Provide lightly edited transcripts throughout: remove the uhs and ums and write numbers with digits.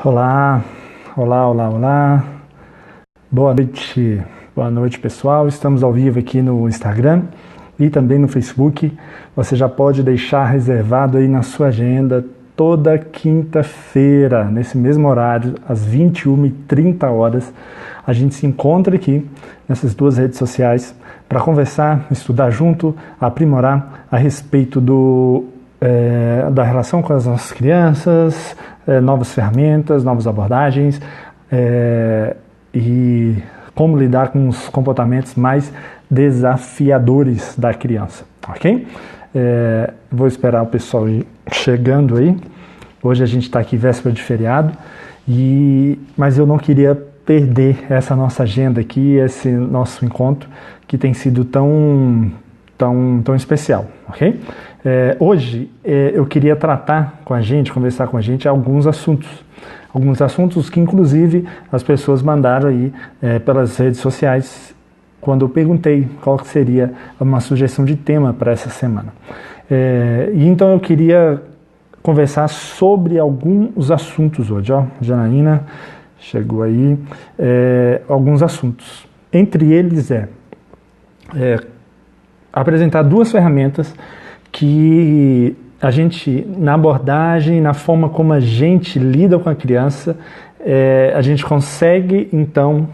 Olá, olá, olá, olá. Boa noite pessoal. Estamos ao vivo aqui no Instagram e também no Facebook. Você já pode deixar reservado aí na sua agenda toda quinta-feira, nesse mesmo horário, às 21h30. A gente se encontra aqui nessas duas redes sociais para conversar, estudar junto, aprimorar a respeito da relação com as nossas crianças, novas ferramentas, novas abordagens e como lidar com os comportamentos mais desafiadores da criança, ok? Vou esperar o pessoal ir chegando aí. Hoje a gente está aqui véspera de feriado, mas eu não queria perder essa nossa agenda aqui, esse nosso encontro que tem sido tão especial, ok? Hoje eu queria conversar com a gente alguns assuntos que inclusive as pessoas mandaram aí pelas redes sociais quando eu perguntei qual seria uma sugestão de tema para essa semana. E então eu queria conversar sobre alguns assuntos hoje, ó. Janaína chegou aí, alguns assuntos. Entre eles apresentar duas ferramentas que a gente, na abordagem, na forma como a gente lida com a criança, a gente consegue, então,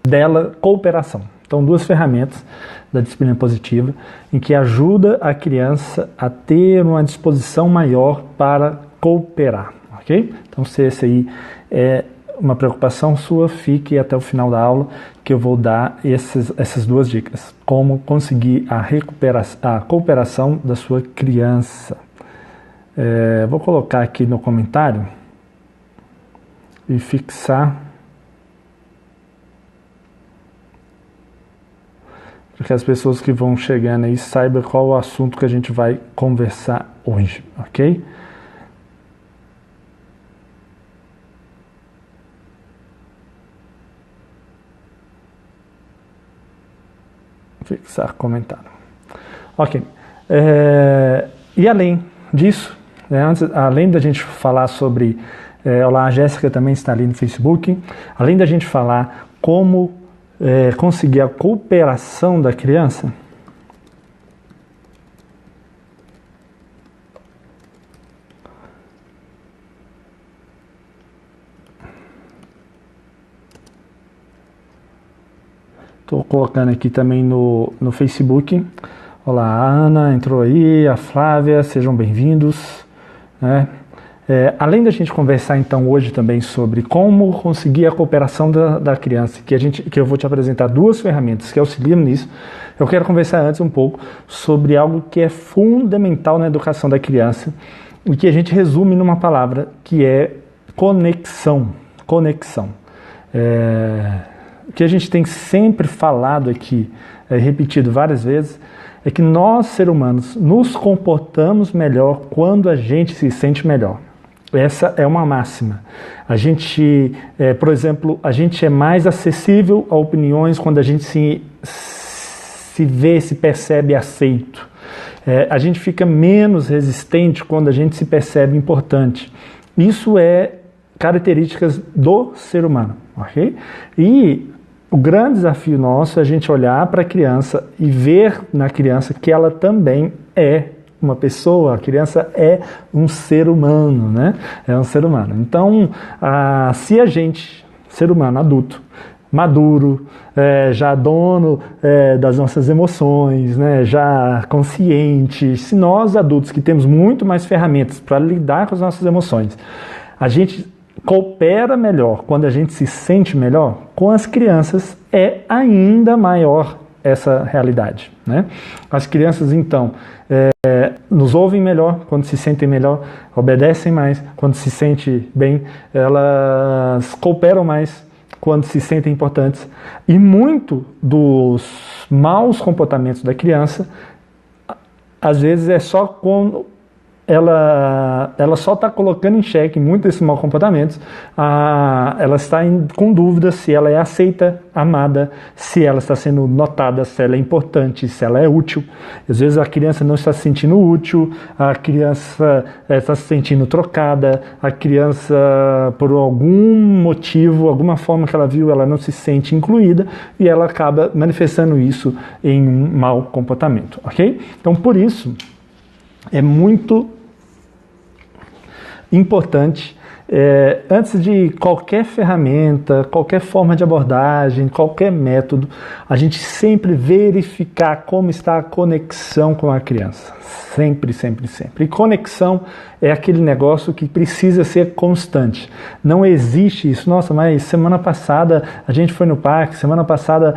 dela cooperação. Então, duas ferramentas da disciplina positiva em que ajuda a criança a ter uma disposição maior para cooperar, ok? Então, se esse aí é uma preocupação sua, fique até o final da aula que eu vou dar essas duas dicas. Como conseguir a cooperação da sua criança. Vou colocar aqui no comentário e fixar para que as pessoas que vão chegando aí saibam qual o assunto que a gente vai conversar hoje, ok? Fixar comentário. Ok. E além disso, além da gente falar sobre... olá, a Jéssica também está ali no Facebook. Além da gente falar como conseguir a cooperação da criança, estou colocando aqui também no Facebook. Olá, a Ana entrou aí, a Flávia, sejam bem-vindos. Além da gente conversar então hoje também sobre como conseguir a cooperação da criança, que eu vou te apresentar duas ferramentas que auxiliam nisso, eu quero conversar antes um pouco sobre algo que é fundamental na educação da criança e que a gente resume numa palavra, que é conexão. Conexão. O que a gente tem sempre falado aqui, repetido várias vezes, é que nós, seres humanos, nos comportamos melhor quando a gente se sente melhor. Essa é uma máxima. A gente, por exemplo, a gente é mais acessível a opiniões quando a gente se percebe aceito. A gente fica menos resistente quando a gente se percebe importante. Isso é características do ser humano, ok? E o grande desafio nosso é a gente olhar para a criança e ver na criança que ela também é uma pessoa, a criança é um ser humano, né? É um ser humano. Então, se a gente, ser humano adulto, maduro, já dono das nossas emoções, né, já consciente, se nós adultos que temos muito mais ferramentas para lidar com as nossas emoções, a gente coopera melhor quando a gente se sente melhor, com as crianças é ainda maior essa realidade, né? As crianças, então, nos ouvem melhor quando se sentem melhor, obedecem mais quando se sentem bem, elas cooperam mais quando se sentem importantes. E muito dos maus comportamentos da criança, às vezes é só quando ela só está colocando em xeque muitos desses maus comportamentos. Ela está com dúvida se ela é aceita, amada, se ela está sendo notada, se ela é importante, se ela é útil. Às vezes a criança não está se sentindo útil, a criança está se sentindo trocada, a criança, por algum motivo, alguma forma que ela viu, ela não se sente incluída e ela acaba manifestando isso em um mau comportamento, ok? Então, por isso, é muito importante, antes de qualquer ferramenta, qualquer forma de abordagem, qualquer método, a gente sempre verificar como está a conexão com a criança. Sempre, sempre, sempre. E conexão é aquele negócio que precisa ser constante. Não existe isso. Nossa, mas semana passada a gente foi no parque, semana passada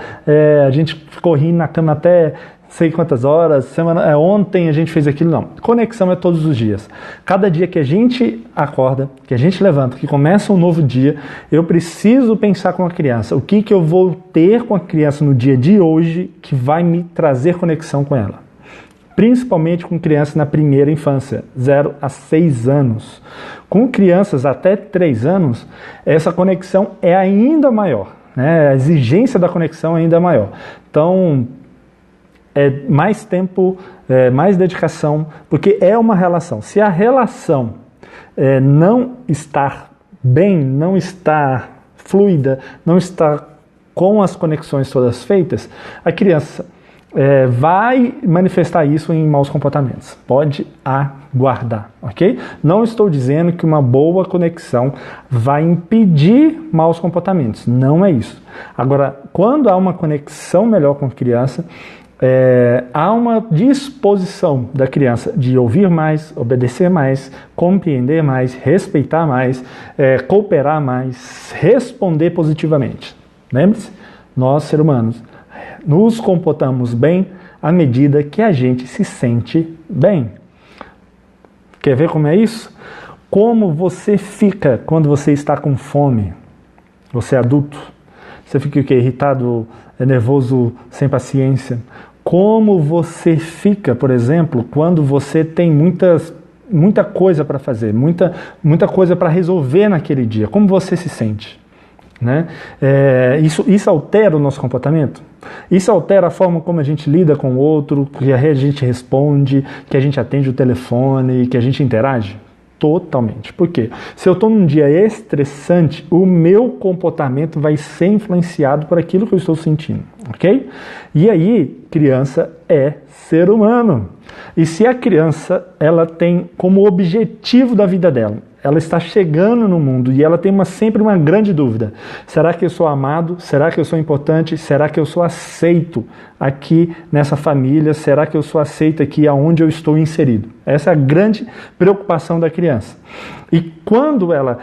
a gente ficou rindo na cama até sei quantas horas, ontem a gente fez aquilo. Não, conexão é todos os dias. Cada dia que a gente acorda, que a gente levanta, que começa um novo dia, eu preciso pensar com a criança. O que eu vou ter com a criança no dia de hoje que vai me trazer conexão com ela? Principalmente com crianças na primeira infância, 0 a 6 anos. Com crianças até 3 anos, essa conexão é ainda maior, né? A exigência da conexão é ainda maior. Então, mais tempo, mais dedicação, porque é uma relação. Se a relação não está bem, não está fluida, não está com as conexões todas feitas, a criança vai manifestar isso em maus comportamentos. Pode aguardar, ok? Não estou dizendo que uma boa conexão vai impedir maus comportamentos. Não é isso. Agora, quando há uma conexão melhor com a criança, há uma disposição da criança de ouvir mais, obedecer mais, compreender mais, respeitar mais, cooperar mais, responder positivamente. Lembre-se, nós, seres humanos, nos comportamos bem à medida que a gente se sente bem. Quer ver como é isso? Como você fica quando você está com fome? Você é adulto? Você fica o quê? Irritado, nervoso, sem paciência? Como você fica, por exemplo, quando você tem muita coisa para fazer, muita coisa para resolver naquele dia? Como você se sente? Né? Isso altera o nosso comportamento? Isso altera a forma como a gente lida com o outro, que a gente responde, que a gente atende o telefone, que a gente interage? Totalmente. Por quê? Se eu estou num dia estressante, o meu comportamento vai ser influenciado por aquilo que eu estou sentindo, ok? E aí, criança é ser humano. E se a criança, ela tem como objetivo da vida dela, ela está chegando no mundo e ela tem sempre uma grande dúvida. Será que eu sou amado? Será que eu sou importante? Será que eu sou aceito aqui nessa família? Será que eu sou aceito aqui aonde eu estou inserido? Essa é a grande preocupação da criança. E quando ela,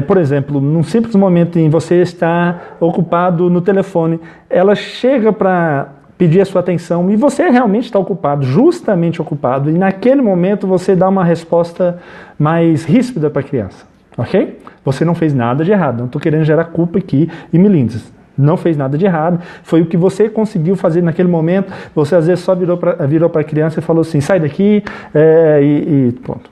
por exemplo, num simples momento em você está ocupado no telefone, ela chega para pedir a sua atenção e você realmente está ocupado, justamente ocupado, e naquele momento você dá uma resposta mais ríspida para a criança, ok? Você não fez nada de errado, não estou querendo gerar culpa aqui e melindres. Não fez nada de errado, foi o que você conseguiu fazer naquele momento. Você às vezes só virou para a criança e falou assim, sai daqui e pronto.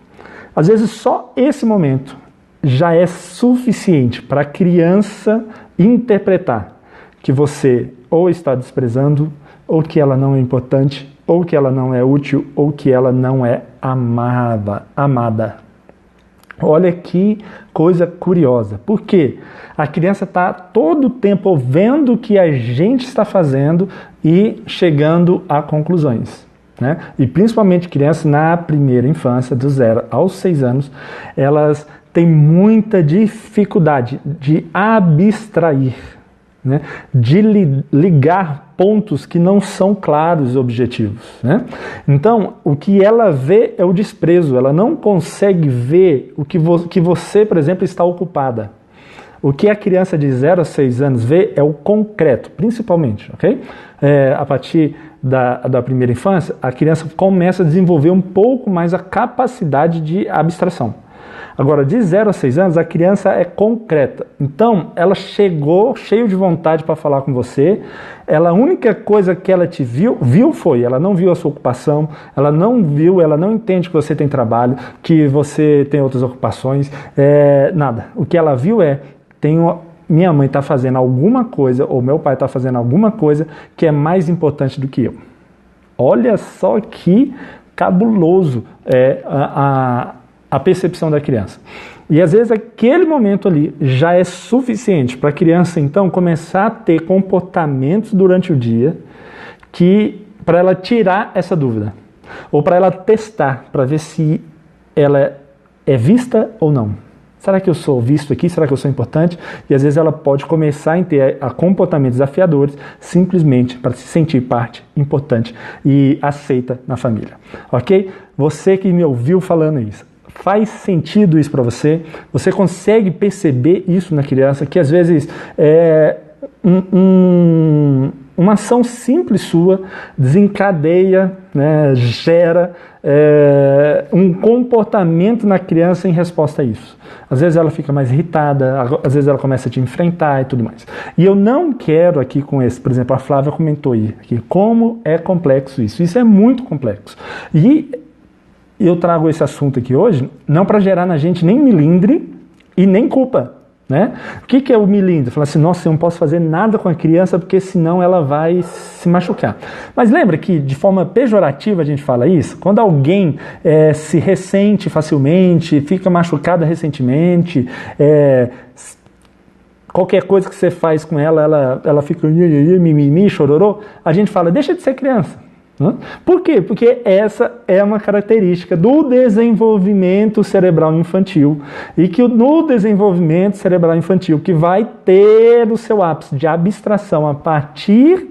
Às vezes só esse momento já é suficiente para a criança interpretar que você ou está desprezando, ou que ela não é importante, ou que ela não é útil, ou que ela não é amada. Olha que coisa curiosa. Por quê? A criança está todo o tempo vendo o que a gente está fazendo e chegando a conclusões, né? E principalmente crianças na primeira infância, do 0 aos 6 anos, elas têm muita dificuldade de abstrair, né? De ligar pontos que não são claros e objetivos, né? Então, o que ela vê é o desprezo, ela não consegue ver o que você, por exemplo, está ocupada. O que a criança de 0 a 6 anos vê é o concreto, principalmente, ok? A partir da primeira infância, a criança começa a desenvolver um pouco mais a capacidade de abstração. Agora, de 0 a 6 anos, a criança é concreta. Então, ela chegou cheio de vontade para falar com você. A única coisa que ela te viu foi, ela não viu a sua ocupação, ela não entende que você tem trabalho, que você tem outras ocupações, nada. O que ela viu minha mãe está fazendo alguma coisa, ou meu pai está fazendo alguma coisa que é mais importante do que eu. Olha só que cabuloso a percepção da criança. E às vezes aquele momento ali já é suficiente para a criança então começar a ter comportamentos durante o dia para ela tirar essa dúvida. Ou para ela testar, para ver se ela é vista ou não. Será que eu sou visto aqui? Será que eu sou importante? E às vezes ela pode começar a ter comportamentos desafiadores simplesmente para se sentir parte importante e aceita na família. Ok? Você que me ouviu falando isso, faz sentido isso para você? Você consegue perceber isso na criança? Que às vezes uma ação simples sua desencadeia, né, gera um comportamento na criança em resposta a isso. Às vezes ela fica mais irritada, às vezes ela começa a te enfrentar e tudo mais. E eu não quero aqui com esse, por exemplo, a Flávia comentou aqui, como é complexo isso. Isso é muito complexo. E eu trago esse assunto aqui hoje, não para gerar na gente nem melindre e nem culpa. Né? O que é o melindre? Falar assim, nossa, eu não posso fazer nada com a criança porque senão ela vai se machucar. Mas lembra que de forma pejorativa a gente fala isso? Quando alguém se ressente facilmente, fica machucada recentemente, qualquer coisa que você faz com ela fica mimimi, chororô, a gente fala, deixa de ser criança. Por quê? Porque essa é uma característica do desenvolvimento cerebral infantil e que no desenvolvimento cerebral infantil que vai ter o seu ápice de abstração a partir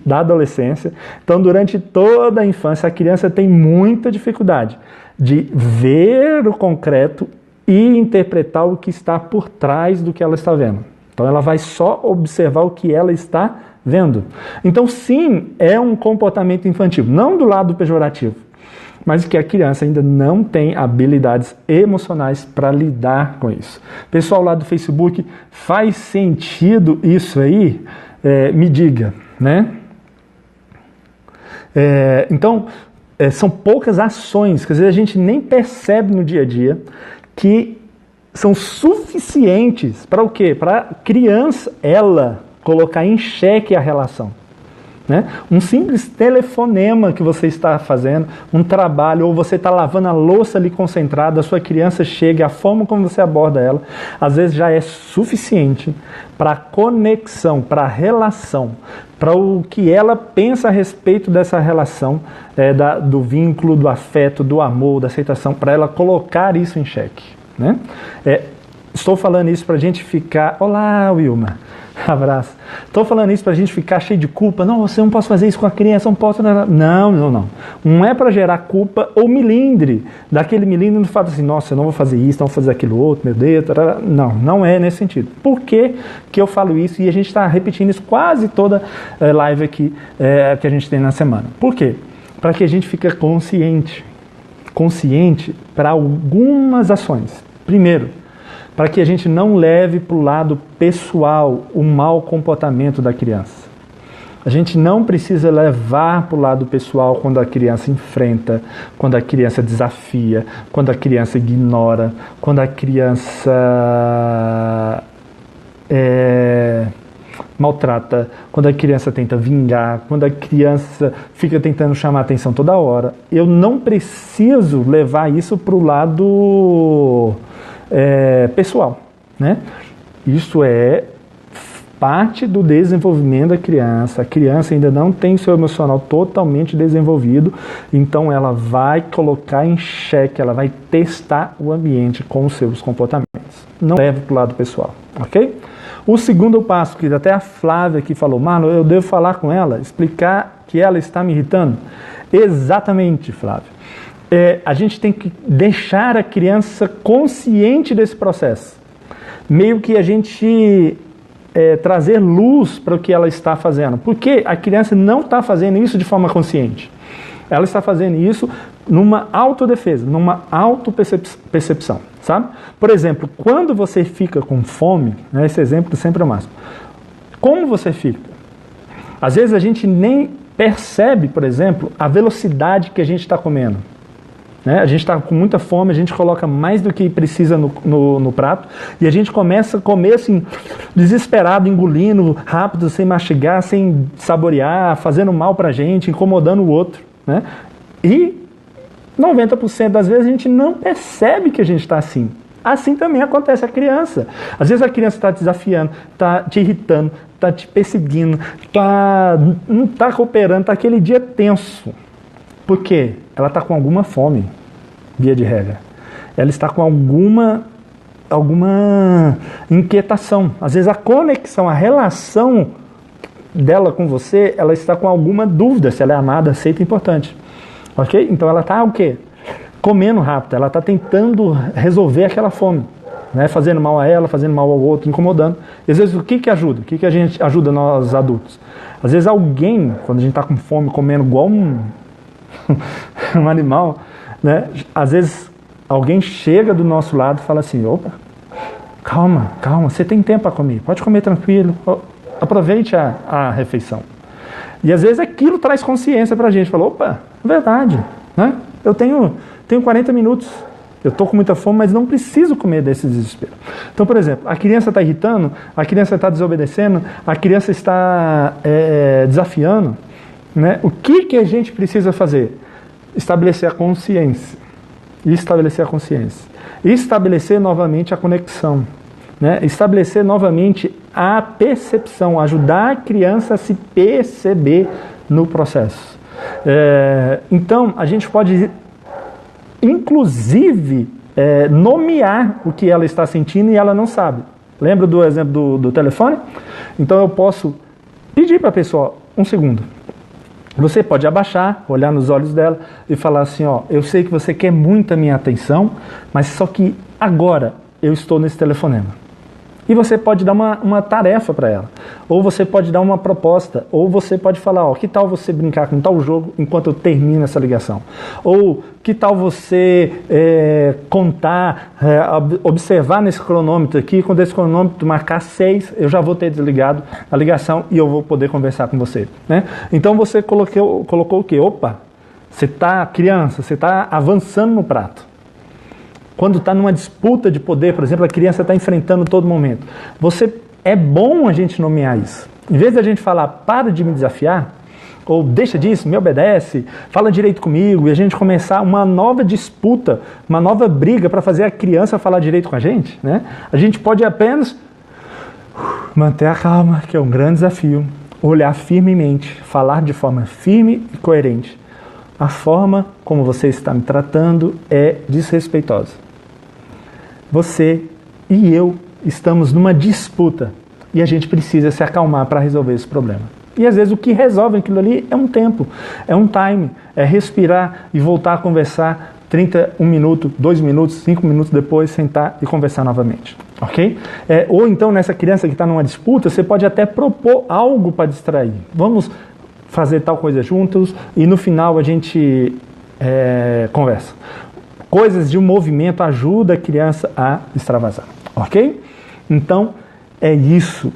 da adolescência. Então, durante toda a infância, a criança tem muita dificuldade de ver o concreto e interpretar o que está por trás do que ela está vendo. Então, ela vai só observar o que ela está vendo. Então, sim, é um comportamento infantil, não do lado pejorativo, mas que a criança ainda não tem habilidades emocionais para lidar com isso. Pessoal lá do Facebook, faz sentido isso aí? Me diga, né? Então, são poucas ações que às vezes a gente nem percebe no dia a dia que são suficientes para o quê? Para a criança, ela colocar em xeque a relação. Né? Um simples telefonema que você está fazendo, um trabalho, ou você está lavando a louça ali concentrado, a sua criança chega, a forma como você aborda ela, às vezes já é suficiente para a conexão, para a relação, para o que ela pensa a respeito dessa relação, do vínculo, do afeto, do amor, da aceitação, para ela colocar isso em xeque. Né? Estou falando isso para a gente ficar... Olá, Wilma. Abraço. Estou falando isso para a gente ficar cheio de culpa. Não, você não pode fazer isso com a criança, não posso... Não. Não é para gerar culpa ou melindre. Daquele melindre não fala assim, nossa, eu não vou fazer isso, não vou fazer aquilo outro, meu Deus. Tarará. Não é nesse sentido. Por que eu falo isso? E a gente está repetindo isso quase toda live aqui que a gente tem na semana. Por quê? Para que a gente fique consciente para algumas ações. Primeiro, para que a gente não leve para o lado pessoal o mau comportamento da criança. A gente não precisa levar para o lado pessoal quando a criança enfrenta, quando a criança desafia, quando a criança ignora, quando a criança maltrata, quando a criança tenta vingar, quando a criança fica tentando chamar a atenção toda hora. Eu não preciso levar isso para o lado pessoal, né? Isso é parte do desenvolvimento da criança. A criança ainda não tem seu emocional totalmente desenvolvido, então ela vai colocar em xeque, ela vai testar o ambiente com os seus comportamentos. Não leve para o lado pessoal, ok? O segundo passo, que até a Flávia aqui falou, Marlon, eu devo falar com ela, explicar que ela está me irritando? Exatamente, Flávia. A gente tem que deixar a criança consciente desse processo. Meio que a gente trazer luz para o que ela está fazendo. Porque a criança não está fazendo isso de forma consciente. Ela está fazendo isso numa autodefesa, numa autopercepção, sabe? Por exemplo, quando você fica com fome, né, esse exemplo sempre é o máximo. Como você fica? Às vezes a gente nem percebe, por exemplo, a velocidade que a gente está comendo. Né? A gente está com muita fome, a gente coloca mais do que precisa no prato e a gente começa a comer assim, desesperado, engolindo, rápido, sem mastigar, sem saborear, fazendo mal para a gente, incomodando o outro. Né? E 90% das vezes a gente não percebe que a gente está assim. Assim também acontece a criança. Às vezes a criança está te desafiando, está te irritando, está te perseguindo, não está cooperando, está aquele dia tenso. Por quê? Ela está com alguma fome, via de regra. Ela está com alguma inquietação. Às vezes a conexão, a relação dela com você, ela está com alguma dúvida se ela é amada, aceita, importante. Ok? Então ela está o quê? Comendo rápido, ela está tentando resolver aquela fome. Né? Fazendo mal a ela, fazendo mal ao outro, incomodando. E às vezes o que ajuda? O que a gente ajuda nós adultos? Às vezes alguém, quando a gente está com fome, comendo igual um animal, né? Às vezes alguém chega do nosso lado e fala assim, opa, calma, você tem tempo para comer, pode comer tranquilo, aproveite a refeição. E às vezes aquilo traz consciência para a gente, fala, opa, é verdade, né? Eu tenho 40 minutos, eu estou com muita fome, mas não preciso comer desse desespero. Então, por exemplo, a criança está irritando, a criança está desobedecendo, a criança está desafiando, né? O que a gente precisa fazer? Estabelecer a consciência. Estabelecer novamente a conexão. Né? Estabelecer novamente a percepção. Ajudar a criança a se perceber no processo. Então, a gente pode, inclusive, nomear o que ela está sentindo e ela não sabe. Lembra do exemplo do telefone? Então, eu posso pedir para a pessoa um segundo. Você pode abaixar, olhar nos olhos dela e falar assim, ó, eu sei que você quer muito a minha atenção, mas só que agora eu estou nesse telefonema. E você pode dar uma tarefa para ela, ou você pode dar uma proposta, ou você pode falar, ó, que tal você brincar com tal jogo enquanto eu termino essa ligação? Ou que tal você contar, observar nesse cronômetro aqui, quando esse cronômetro marcar 6, eu já vou ter desligado a ligação e eu vou poder conversar com você. Né? Então você colocou o quê? Opa, criança, você está avançando no prato. Quando está numa disputa de poder, por exemplo, a criança está enfrentando todo momento. É bom a gente nomear isso. Em vez de a gente falar, para de me desafiar, ou deixa disso, me obedece, fala direito comigo, e a gente começar uma nova disputa, uma nova briga para fazer a criança falar direito com a gente, né? A gente pode apenas manter a calma, que é um grande desafio, olhar firmemente, falar de forma firme e coerente. A forma como você está me tratando é desrespeitosa. Você e eu estamos numa disputa e a gente precisa se acalmar para resolver esse problema. E às vezes o que resolve aquilo ali é um tempo, é um time, é respirar e voltar a conversar 1 minuto, 2 minutos, 5 minutos depois, sentar e conversar novamente. Ok? Ou então nessa criança que está numa disputa, você pode até propor algo para distrair. Vamos fazer tal coisa juntos e no final a gente conversa. Coisas de um movimento ajuda a criança a extravasar, ok? Então, é isso.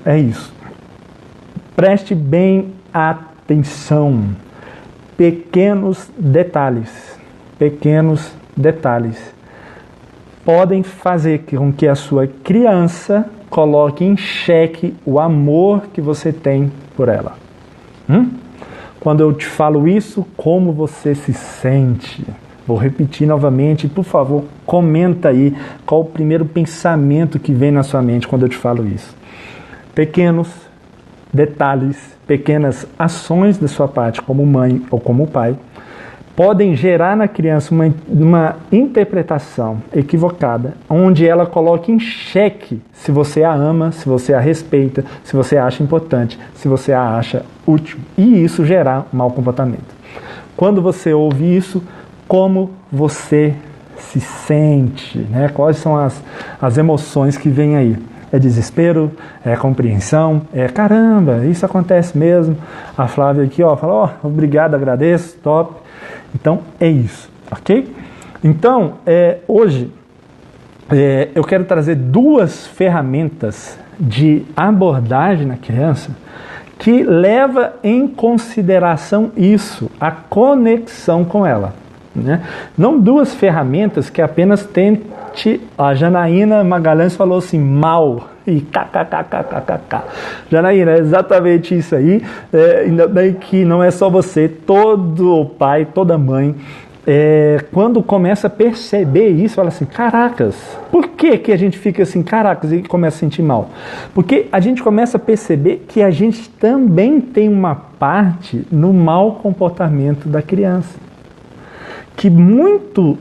Preste bem atenção. Pequenos detalhes podem fazer com que a sua criança coloque em xeque o amor que você tem por ela. Quando eu te falo isso, como você se sente? Vou repetir novamente, por favor, comenta aí qual o primeiro pensamento que vem na sua mente quando eu te falo isso. Pequenos detalhes, pequenas ações da sua parte, como mãe ou como pai, podem gerar na criança uma interpretação equivocada, onde ela coloca em xeque se você a ama, se você a respeita, se você a acha importante, se você a acha útil, e isso gerar um mau comportamento. Quando você ouve isso, como você se sente, né? Quais são as emoções que vêm aí? É desespero, é compreensão, caramba, isso acontece mesmo. A Flávia aqui, ó, falou, obrigado, agradeço, top. Então, é isso, ok? Então, hoje, eu quero trazer duas ferramentas de abordagem na criança que leva em consideração isso, a conexão com ela. Né? Não duas ferramentas que apenas tente. A Janaína Magalhães falou assim, mal, e kkkkkk. Janaína, é exatamente isso aí. Ainda bem que não é só você, todo pai, toda mãe, quando começa a perceber isso, fala assim, caracas, por que a gente fica assim, caracas, e começa a sentir mal? Porque a gente começa a perceber que a gente também tem uma parte no mau comportamento da criança. Que muito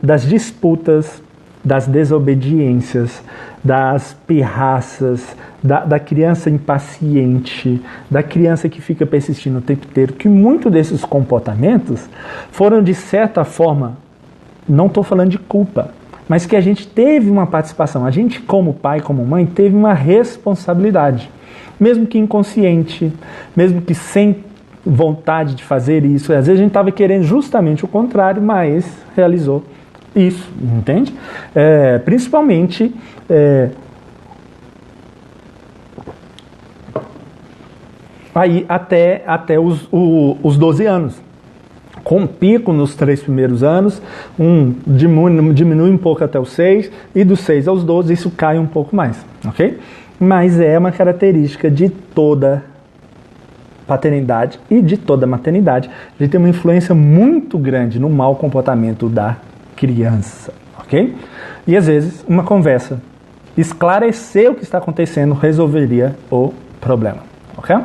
das disputas, das desobediências, das pirraças, da criança impaciente, da criança que fica persistindo o tempo inteiro, que muito desses comportamentos foram, de certa forma, não estou falando de culpa, mas que a gente teve uma participação, a gente como pai, como mãe, teve uma responsabilidade, mesmo que inconsciente, mesmo que sem vontade de fazer isso, às vezes a gente estava querendo justamente o contrário, mas realizou isso, entende? Principalmente aí até os 12 anos, com pico nos 3 primeiros anos, diminui um pouco até os 6, e dos 6 aos 12 isso cai um pouco mais, ok? Mas é uma característica de toda paternidade e de toda maternidade, a gente tem uma influência muito grande no mau comportamento da criança, ok? E às vezes uma conversa, esclarecer o que está acontecendo, resolveria o problema, ok?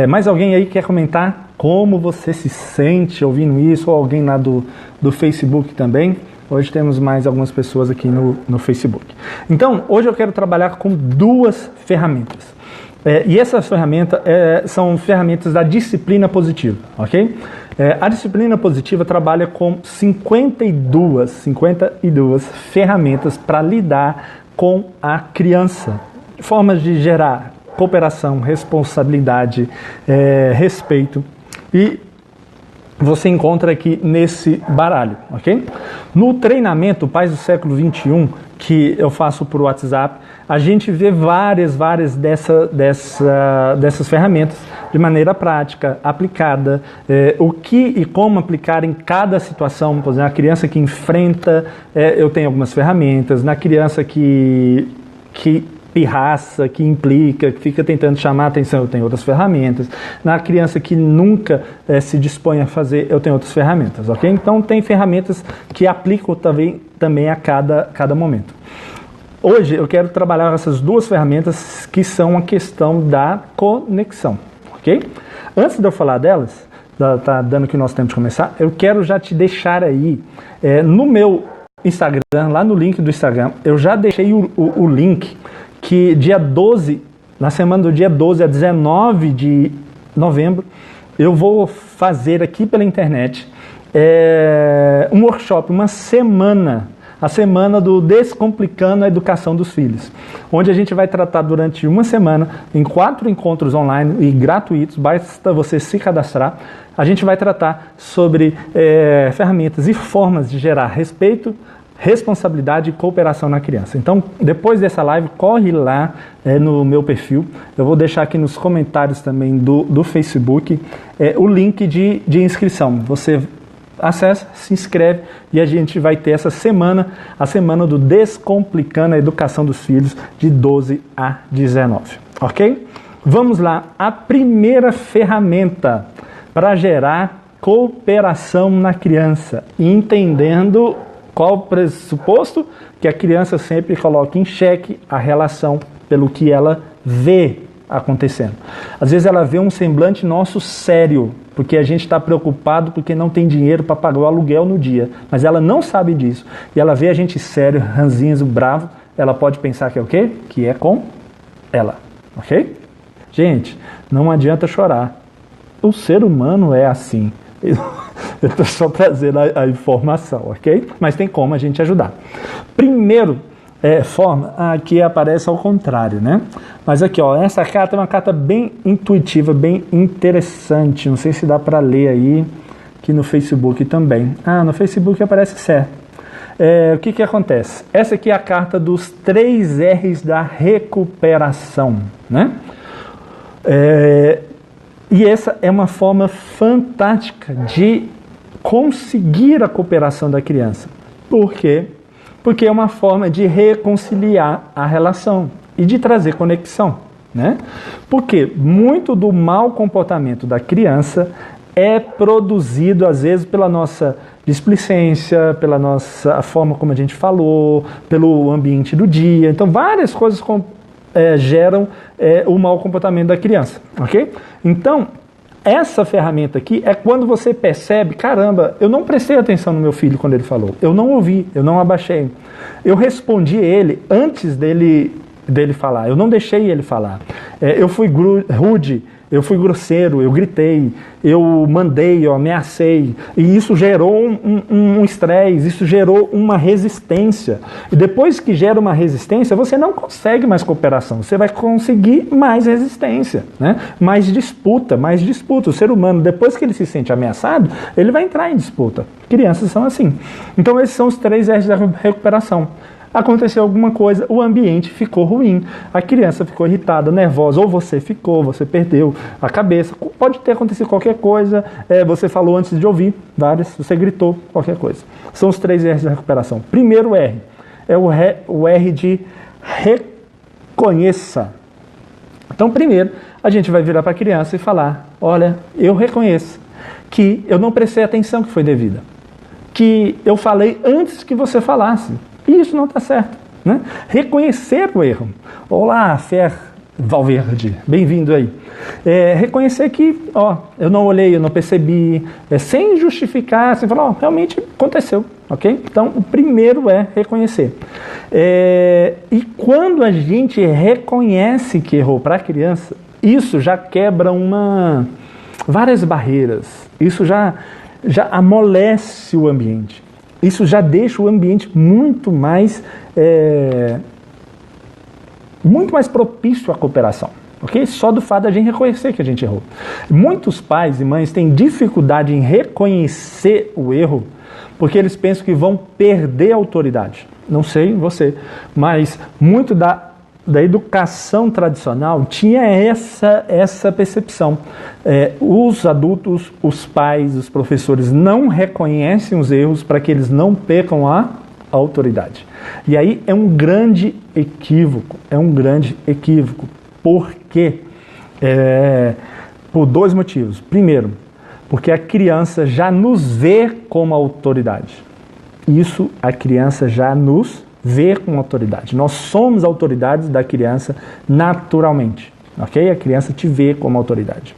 Mais alguém aí quer comentar como você se sente ouvindo isso, ou alguém lá do Facebook também? Hoje temos mais algumas pessoas aqui no Facebook. Então, hoje eu quero trabalhar com duas ferramentas. E essas ferramentas são ferramentas da disciplina positiva, ok? A disciplina positiva trabalha com 52 ferramentas para lidar com a criança. Formas de gerar cooperação, responsabilidade, respeito. E você encontra aqui nesse baralho, ok? No treinamento Pais do Século XXI, que eu faço por WhatsApp, a gente vê várias dessas ferramentas de maneira prática, aplicada, o que e como aplicar em cada situação. Por exemplo, a criança que enfrenta, eu tenho algumas ferramentas, na criança que pirraça, que implica, que fica tentando chamar a atenção, eu tenho outras ferramentas. Na criança que nunca se dispõe a fazer, eu tenho outras ferramentas, ok? Então tem ferramentas que aplicam também a cada momento. Hoje eu quero trabalhar essas duas ferramentas que são a questão da conexão, ok? Antes de eu falar delas, tá dando que o nosso tempo de começar, eu quero já te deixar aí no meu Instagram, lá no link do Instagram, eu já deixei o link que dia 12, na semana do dia 12 a 19 de novembro, eu vou fazer aqui pela internet um workshop, uma semana, a semana do Descomplicando a Educação dos Filhos, onde a gente vai tratar durante uma semana, em 4 encontros online e gratuitos, basta você se cadastrar, a gente vai tratar sobre ferramentas e formas de gerar respeito, responsabilidade e cooperação na criança. Então, depois dessa live, corre lá no meu perfil. Eu vou deixar aqui nos comentários também do Facebook o link de inscrição. Você acessa, se inscreve e a gente vai ter essa semana, a semana do Descomplicando a Educação dos Filhos, de 12 a 19. Ok? Vamos lá. A primeira ferramenta para gerar cooperação na criança, entendendo qual o pressuposto? Que a criança sempre coloca em xeque a relação pelo que ela vê acontecendo. Às vezes ela vê um semblante nosso sério, porque a gente está preocupado porque não tem dinheiro para pagar o aluguel no dia, mas ela não sabe disso. E ela vê a gente sério, ranzinho, bravo, ela pode pensar que é o quê? Que é com ela, ok? Gente, não adianta chorar. O ser humano é assim. Eu estou só trazendo a informação, ok? Mas tem como a gente ajudar. Primeiro, forma, aqui aparece ao contrário, né? Mas aqui, ó, essa carta é uma carta bem intuitiva, bem interessante. Não sei se dá para ler aí, aqui no Facebook também. No Facebook aparece certo. O que acontece? Essa aqui é a carta dos 3 R's da recuperação, né? E essa é uma forma fantástica de conseguir a cooperação da criança. Por quê? Porque é uma forma de reconciliar a relação e de trazer conexão, né? Porque muito do mau comportamento da criança é produzido, às vezes, pela nossa displicência, pela nossa forma como a gente falou, pelo ambiente do dia. Então, várias coisas geram o mau comportamento da criança, ok? Então, essa ferramenta aqui é quando você percebe, caramba, eu não prestei atenção no meu filho quando ele falou, eu não ouvi, eu não abaixei, eu respondi ele antes dele falar, eu não deixei ele falar, eu fui rude, eu fui grosseiro, eu gritei, eu mandei, eu ameacei, e isso gerou um estresse, isso gerou uma resistência. E depois que gera uma resistência, você não consegue mais cooperação, você vai conseguir mais resistência, né? Mais disputa. O ser humano, depois que ele se sente ameaçado, ele vai entrar em disputa. Crianças são assim. Então esses são os 3 R's da recuperação. Aconteceu alguma coisa, o ambiente ficou ruim, a criança ficou irritada, nervosa, ou você perdeu a cabeça, pode ter acontecido qualquer coisa, você falou antes de ouvir, você gritou, qualquer coisa. São os 3 R's da recuperação. Primeiro R, é o R de reconheça. Então, primeiro, a gente vai virar para a criança e falar, olha, eu reconheço que eu não prestei a atenção que foi devida, que eu falei antes que você falasse, e isso não está certo, né? Reconhecer o erro. Olá, Fer Valverde, bem-vindo aí. Reconhecer que, eu não olhei, eu não percebi, sem justificar, sem falar, realmente aconteceu, ok? Então, o primeiro é reconhecer. E quando a gente reconhece que errou para a criança, isso já quebra várias barreiras, isso já amolece o ambiente. Isso já deixa o ambiente muito mais propício à cooperação, ok? Só do fato de a gente reconhecer que a gente errou. Muitos pais e mães têm dificuldade em reconhecer o erro porque eles pensam que vão perder a autoridade. Não sei você, mas muito da educação tradicional tinha essa percepção. Os adultos, os pais, os professores não reconhecem os erros para que eles não percam a autoridade. E aí é um grande equívoco, Por quê? Por 2 motivos. Primeiro, porque a criança já nos vê como autoridade. Isso, a criança já nos vê com autoridade. Nós somos autoridades da criança naturalmente, ok? A criança te vê como autoridade.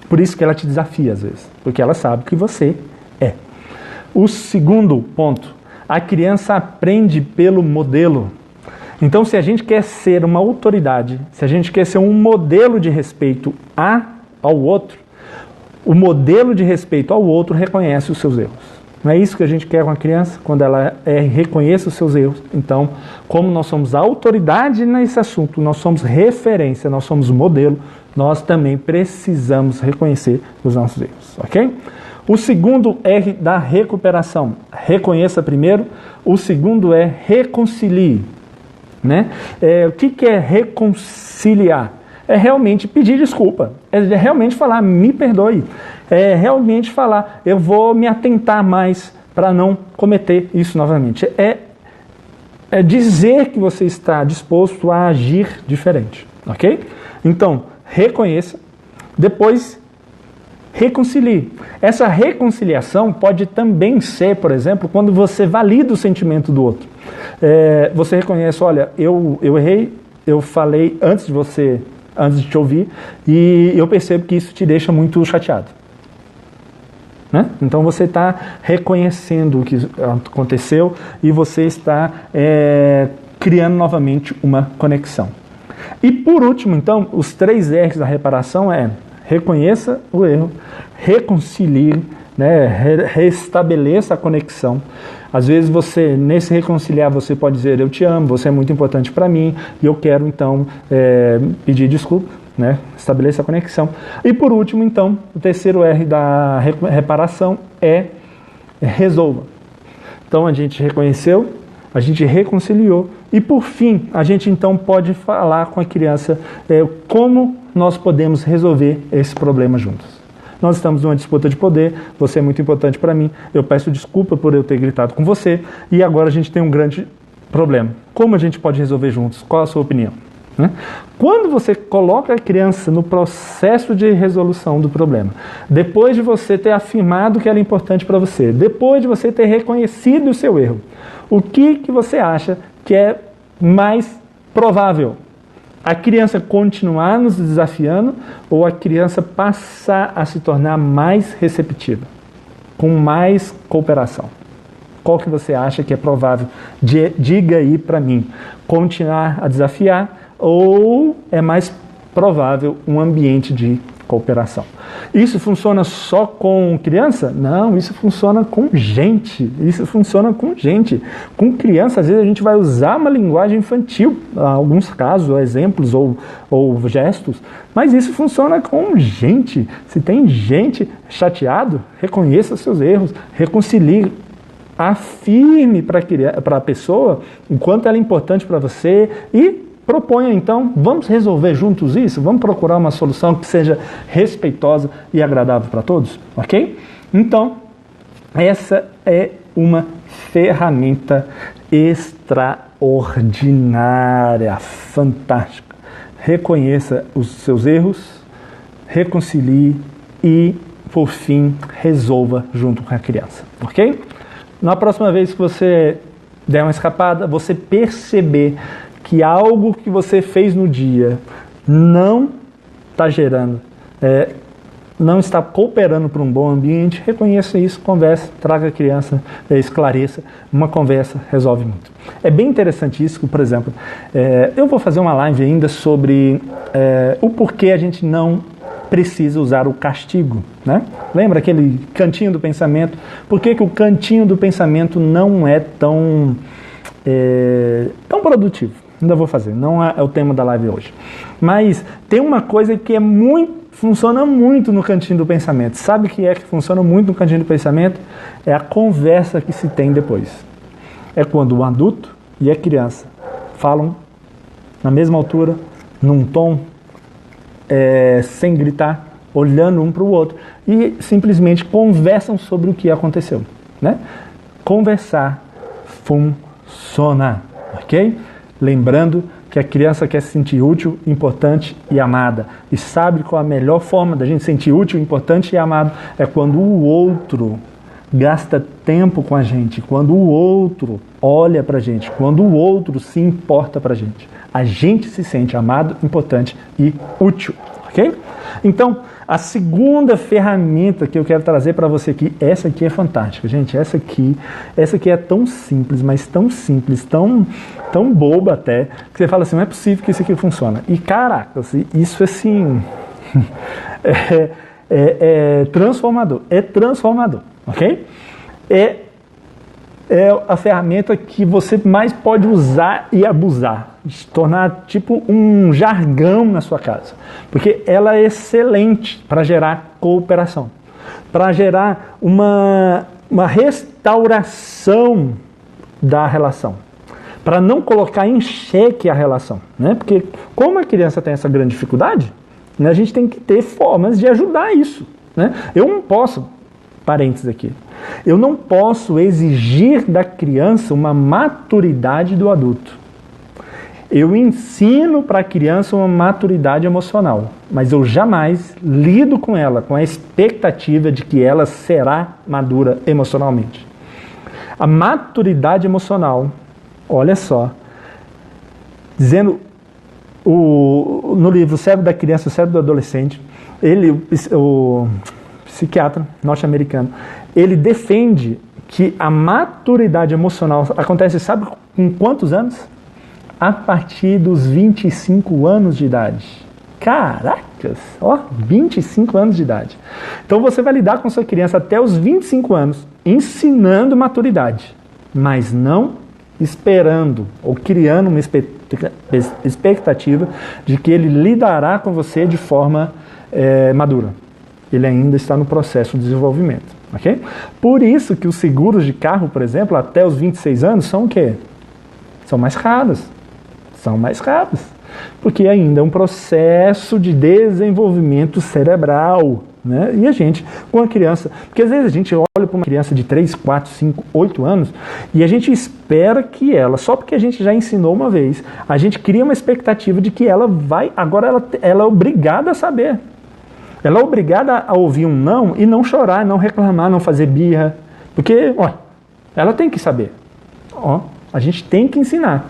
Por isso que ela te desafia às vezes, porque ela sabe que você é. O segundo ponto, a criança aprende pelo modelo. Então, se a gente quer ser uma autoridade, se a gente quer ser um modelo de respeito ao outro, o modelo de respeito ao outro reconhece os seus erros. Não é isso que a gente quer com a criança, quando ela reconheça os seus erros. Então, como nós somos autoridade nesse assunto, nós somos referência, nós somos modelo, nós também precisamos reconhecer os nossos erros, ok? O segundo R da recuperação, reconheça primeiro. O segundo é reconcilie, né? O que é reconciliar? É realmente pedir desculpa, é realmente falar, me perdoe, é realmente falar, eu vou me atentar mais para não cometer isso novamente. É dizer que você está disposto a agir diferente, ok? Então, reconheça, depois reconcilie. Essa reconciliação pode também ser, por exemplo, quando você valida o sentimento do outro. Você reconhece, olha, eu errei, eu falei antes de te ouvir, e eu percebo que isso te deixa muito chateado. Né? Então você está reconhecendo o que aconteceu e você está criando novamente uma conexão. E por último, então, os 3 R's da reparação reconheça o erro, reconcilie, né? Restabeleça a conexão. Às vezes nesse reconciliar, você pode dizer, eu te amo, você é muito importante para mim, e eu quero então pedir desculpa, né? Estabeleça a conexão. E por último, então, o terceiro R da reparação resolva. Então a gente reconheceu, a gente reconciliou e por fim a gente então pode falar com a criança como nós podemos resolver esse problema juntos. Nós estamos numa disputa de poder, você é muito importante para mim, eu peço desculpa por eu ter gritado com você e agora a gente tem um grande problema. Como a gente pode resolver juntos? Qual a sua opinião? Quando você coloca a criança no processo de resolução do problema, depois de você ter afirmado que ela é importante para você, depois de você ter reconhecido o seu erro, o que você acha que é mais provável? A criança continuar nos desafiando ou a criança passar a se tornar mais receptiva, com mais cooperação? Qual que você acha que é provável? Diga aí para mim. Continuar a desafiar ou é mais provável um ambiente de cooperação? Isso funciona só com criança? Não, isso funciona com gente. Isso funciona com gente. Com criança, às vezes a gente vai usar uma linguagem infantil, em alguns casos, exemplos ou gestos, mas isso funciona com gente. Se tem gente chateado, reconheça seus erros, reconcilie, afirme para a pessoa o quanto ela é importante para você e proponha então, vamos resolver juntos isso? Vamos procurar uma solução que seja respeitosa e agradável para todos? Ok? Então, essa é uma ferramenta extraordinária, fantástica. Reconheça os seus erros, reconcilie e, por fim, resolva junto com a criança. Ok? Na próxima vez que você der uma escapada, você perceber que algo que você fez no dia não está gerando, não está cooperando para um bom ambiente, reconheça isso, converse, traga a criança, esclareça. Uma conversa resolve muito. É bem interessante isso, por exemplo, eu vou fazer uma live ainda sobre o porquê a gente não precisa usar o castigo, né? Lembra aquele cantinho do pensamento? Por que o cantinho do pensamento não é tão produtivo? Ainda vou fazer, não é o tema da live hoje. Mas tem uma coisa que funciona muito no cantinho do pensamento. Sabe o que é que funciona muito no cantinho do pensamento? É a conversa que se tem depois. É quando o adulto e a criança falam na mesma altura, num tom, sem gritar, olhando um para o outro e simplesmente conversam sobre o que aconteceu, né? Conversar funciona, ok? Lembrando que a criança quer se sentir útil, importante e amada. E sabe qual a melhor forma da gente se sentir útil, importante e amado? É quando o outro gasta tempo com a gente, quando o outro olha pra gente, quando o outro se importa pra gente. A gente se sente amado, importante e útil, ok? Então, a segunda ferramenta que eu quero trazer para você aqui, essa aqui é fantástica, gente. Essa aqui é tão simples, mas tão simples, tão boba até, que você fala assim, não é possível que isso aqui funcione. E caraca, isso assim é transformador, ok? É a ferramenta que você mais pode usar e abusar, de tornar tipo um jargão na sua casa, porque ela é excelente para gerar cooperação, para gerar uma restauração da relação, para não colocar em xeque a relação, né? Porque como a criança tem essa grande dificuldade, né, a gente tem que ter formas de ajudar isso, né? Eu não posso, parênteses aqui, eu não posso exigir da criança uma maturidade do adulto. Eu ensino para a criança uma maturidade emocional, mas eu jamais lido com ela com a expectativa de que ela será madura emocionalmente. A maturidade emocional, olha só, dizendo no livro O Cérebro da Criança, o Cérebro do Adolescente, o psiquiatra norte-americano, ele defende que a maturidade emocional acontece, sabe com quantos anos? A partir dos 25 anos de idade. Caracas! 25 anos de idade. Então você vai lidar com sua criança até os 25 anos, ensinando maturidade, mas não esperando ou criando uma expectativa de que ele lidará com você de forma madura. Ele ainda está no processo de desenvolvimento. ok? Por isso que os seguros de carro, por exemplo, até os 26 anos são o quê? São mais caros. São mais caros. Porque ainda é um processo de desenvolvimento cerebral, né? E a gente, com a criança, porque às vezes a gente olha para uma criança de 3, 4, 5, 8 anos e a gente espera que ela, só porque a gente já ensinou uma vez, a gente cria uma expectativa de que ela vai, agora ela é obrigada a saber. Ela é obrigada a ouvir um não e não chorar, não reclamar, não fazer birra. Porque, ó, ela tem que saber. Ó, a gente tem que ensinar.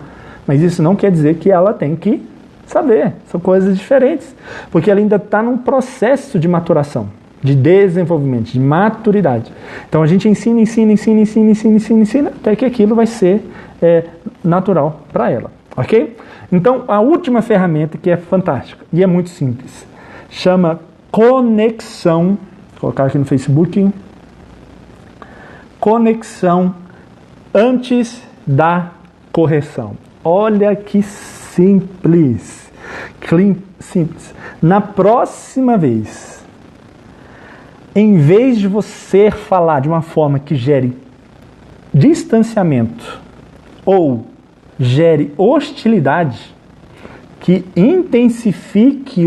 Mas isso não quer dizer que ela tem que saber. São coisas diferentes. Porque ela ainda está num processo de maturação, de desenvolvimento, de maturidade. Então a gente ensina, até que aquilo vai ser natural para ela. Ok? Então a última ferramenta que é fantástica e é muito simples, chama conexão. Vou colocar aqui no Facebook. Conexão antes da correção. Olha que simples. Simples. Na próxima vez, em vez de você falar de uma forma que gere distanciamento ou gere hostilidade, que intensifique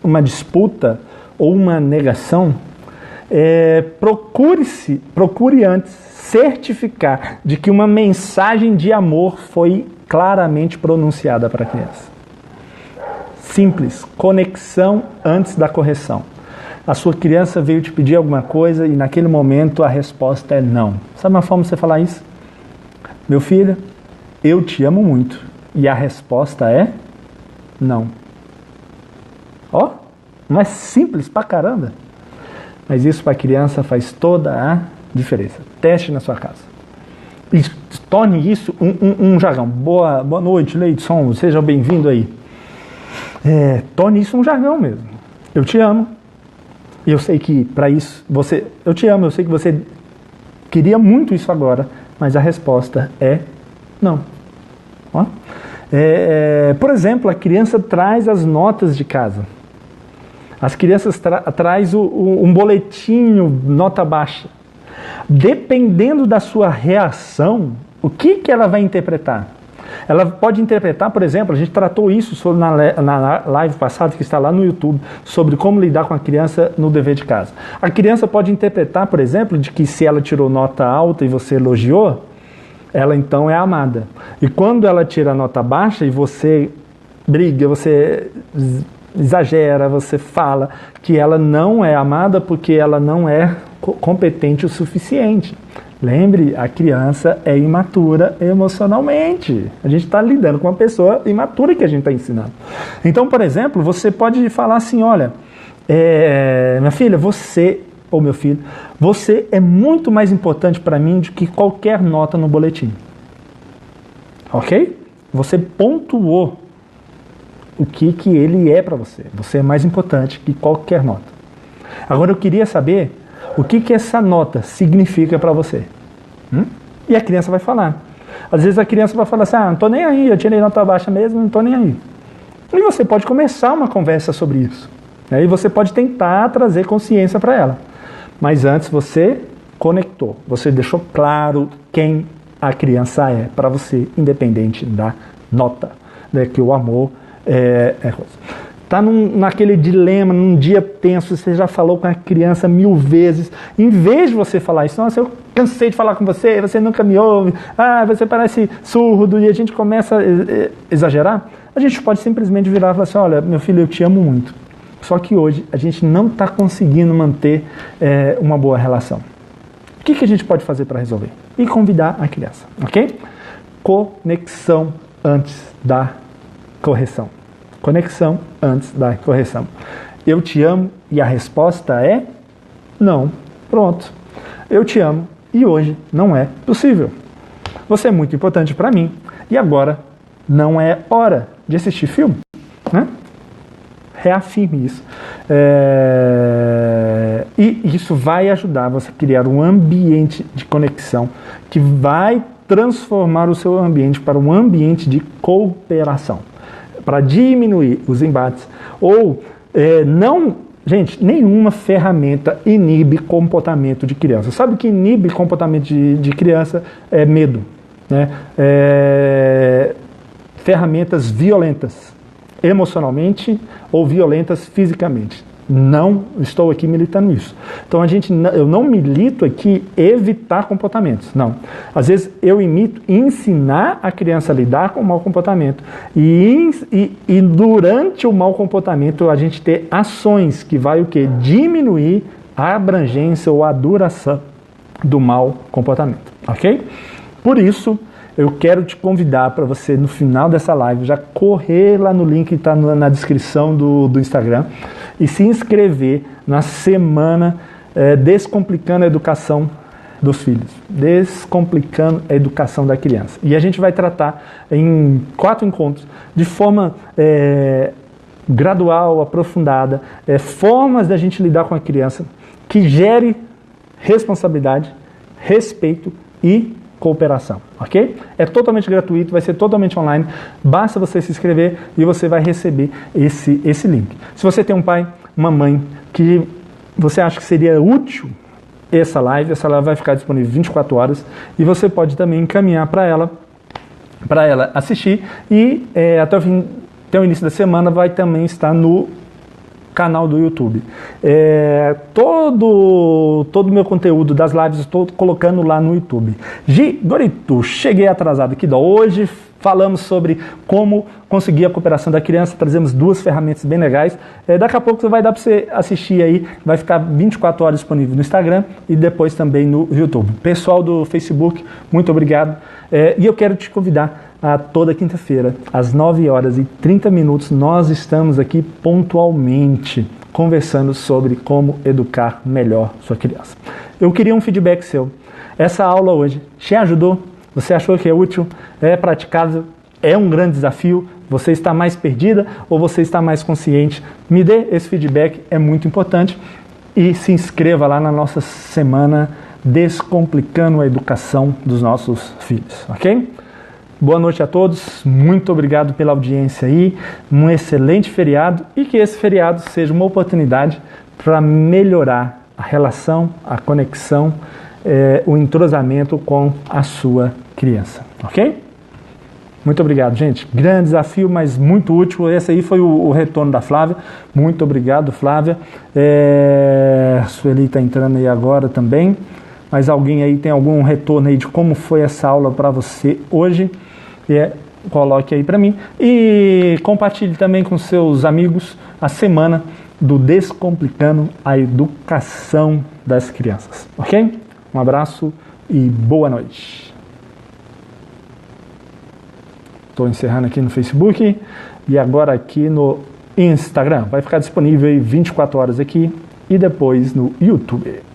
uma disputa ou uma negação, procure antes certificar de que uma mensagem de amor foi claramente pronunciada para a criança. Simples, conexão antes da correção. A sua criança veio te pedir alguma coisa e naquele momento a resposta é não. Sabe uma forma de você falar isso? Meu filho, eu te amo muito. E a resposta é não. Ó, não é simples pra caramba? Mas isso para a criança faz toda a diferença. Teste na sua casa. E torne isso um jargão. Boa noite, Leidson, seja bem-vindo aí. Torne isso um jargão mesmo. Eu te amo. E eu sei que para isso, eu te amo, eu sei que você queria muito isso agora, mas a resposta é não. Ó. Por exemplo, a criança traz as notas de casa. As crianças traz um boletinho, nota baixa. Dependendo da sua reação, o que ela vai interpretar? Ela pode interpretar, por exemplo, a gente tratou isso na live passada, que está lá no YouTube, sobre como lidar com a criança no dever de casa. A criança pode interpretar, por exemplo, de que se ela tirou nota alta e você elogiou, ela então é amada. E quando ela tira nota baixa e você briga, você exagera, você fala que ela não é amada porque ela não é competente o suficiente. Lembre, a criança é imatura emocionalmente. A gente está lidando com uma pessoa imatura que a gente está ensinando. Então, por exemplo, você pode falar assim, olha, minha filha, você, ou meu filho, você é muito mais importante para mim do que qualquer nota no boletim. Ok? Você pontuou o que ele é para você. Você é mais importante que qualquer nota. Agora eu queria saber o que essa nota significa para você. E a criança vai falar. Às vezes a criança vai falar assim, não estou nem aí, eu tirei nota baixa mesmo, não estou nem aí. E você pode começar uma conversa sobre isso. E você pode tentar trazer consciência para ela. Mas antes você conectou, você deixou claro quem a criança é para você, independente da nota. Que o amor está naquele dilema, num dia tenso, você já falou com a criança 1000 vezes, em vez de você falar isso, nossa, eu cansei de falar com você, você nunca me ouve, você parece surdo, e a gente começa a exagerar, a gente pode simplesmente virar e falar assim, olha, meu filho, eu te amo muito, só que hoje a gente não está conseguindo manter uma boa relação. O que a gente pode fazer para resolver? E convidar a criança, ok? Conexão antes da correção. Conexão antes da correção. Eu te amo e a resposta é não. Pronto. Eu te amo e hoje não é possível. Você é muito importante para mim e agora não é hora de assistir filme. Né? Reafirme isso. E isso vai ajudar você a criar um ambiente de conexão que vai transformar o seu ambiente para um ambiente de cooperação. Para diminuir os embates, ou não Gente, nenhuma ferramenta inibe comportamento de criança. Sabe o que inibe comportamento de criança? É medo, né? Ferramentas violentas, emocionalmente ou violentas fisicamente. Não estou aqui militando isso. Então eu não milito aqui evitar comportamentos, não. Às vezes eu imito ensinar a criança a lidar com o mau comportamento e durante o mau comportamento a gente ter ações que vai o quê? Diminuir a abrangência ou a duração do mau comportamento, ok? Por isso, eu quero te convidar para você, no final dessa live, já correr lá no link que está na descrição do Instagram e se inscrever na semana Descomplicando a Educação dos Filhos. Descomplicando a Educação da Criança. E a gente vai tratar em 4 encontros, de forma gradual, aprofundada, formas da gente lidar com a criança que gere responsabilidade, respeito e cooperação, ok? É totalmente gratuito, vai ser totalmente online, basta você se inscrever e você vai receber esse link. Se você tem um pai, uma mãe que você acha que seria útil essa live vai ficar disponível 24 horas e você pode também encaminhar para ela assistir e até o início da semana vai também estar no canal do YouTube. Todo o meu conteúdo das lives estou colocando lá no YouTube. Gorito, cheguei atrasado aqui. Hoje falamos sobre como conseguir a cooperação da criança, trazemos 2 ferramentas bem legais. Daqui a pouco vai dar para você assistir aí, vai ficar 24 horas disponível no Instagram e depois também no YouTube. Pessoal do Facebook, muito obrigado. E eu quero te convidar a toda quinta-feira, às 9h30, nós estamos aqui pontualmente conversando sobre como educar melhor sua criança. Eu queria um feedback seu. Essa aula hoje te ajudou? Você achou que é útil? É praticável? É um grande desafio? Você está mais perdida ou você está mais consciente? Me dê esse feedback, é muito importante. E se inscreva lá na nossa semana Descomplicando a Educação dos Nossos Filhos, ok? Boa noite a todos, muito obrigado pela audiência aí, um excelente feriado e que esse feriado seja uma oportunidade para melhorar a relação, a conexão, o entrosamento com a sua criança, ok? Muito obrigado, gente. Grande desafio, mas muito útil. Esse aí foi o retorno da Flávia. Muito obrigado, Flávia. A Sueli está entrando aí agora também. Mas alguém aí tem algum retorno aí de como foi essa aula para você hoje? Coloque aí para mim e compartilhe também com seus amigos a semana do Descomplicando a Educação das Crianças, ok? Um abraço e boa noite. Estou encerrando aqui no Facebook e agora aqui no Instagram. Vai ficar disponível aí 24 horas aqui e depois no YouTube.